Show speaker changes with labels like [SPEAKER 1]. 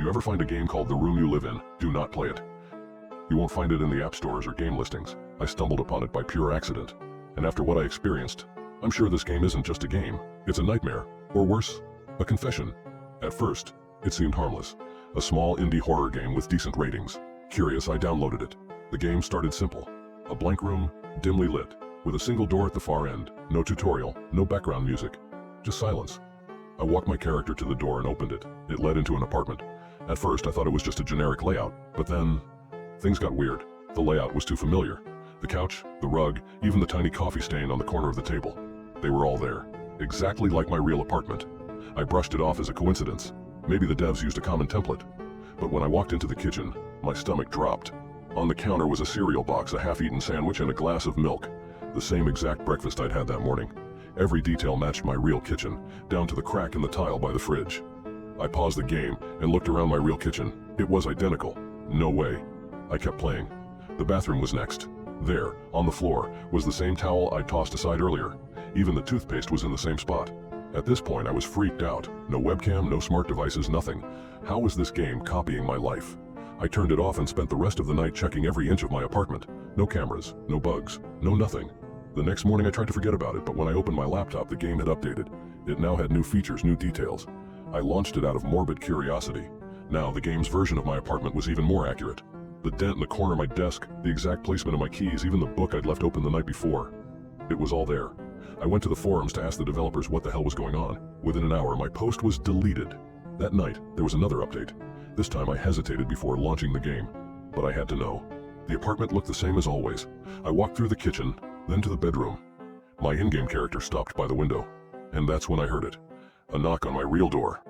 [SPEAKER 1] you ever find a game called The Room You Live In, do not play it. You won't find it in the app stores or game listings. I stumbled upon it by pure accident. And after what I experienced, I'm sure this game isn't just a game. It's a nightmare, or worse, a confession. At first, it seemed harmless. A small indie horror game with decent ratings. Curious, I downloaded it. The game started simple. A blank room, dimly lit, with a single door at the far end. No tutorial, no background music, just silence. I walked my character to the door and opened it. It led into an apartment. At first, I thought it was just a generic layout, but then things got weird. The layout was too familiar. The couch, the rug, even the tiny coffee stain on the corner of the table. They were all there, exactly like my real apartment. I brushed it off as a coincidence. Maybe the devs used a common template. But when I walked into the kitchen, my stomach dropped. On the counter was a cereal box, a half-eaten sandwich, and a glass of milk. The same exact breakfast I'd had that morning. Every detail matched my real kitchen, down to the crack in the tile by the fridge. I paused the game and looked around my real kitchen. It was identical. No way. I kept playing. The bathroom was next. There, on the floor, was the same towel I'd tossed aside earlier. Even the toothpaste was in the same spot. At this point, I was freaked out. No webcam, no smart devices, nothing. How was this game copying my life? I turned it off and spent the rest of the night checking every inch of my apartment. No cameras, no bugs, no nothing. The next morning I tried to forget about it, but when I opened my laptop, the game had updated. It now had new features, new details. I launched it out of morbid curiosity. Now the game's version of my apartment was even more accurate. The dent in the corner of my desk, the exact placement of my keys, even the book I'd left open the night before. It was all there. I went to the forums to ask the developers what the hell was going on. Within an hour, my post was deleted. That night, there was another update. This time I hesitated before launching the game, but I had to know. The apartment looked the same as always. I walked through the kitchen, then to the bedroom. My in-game character stopped by the window, and that's when I heard it. A knock on my real door.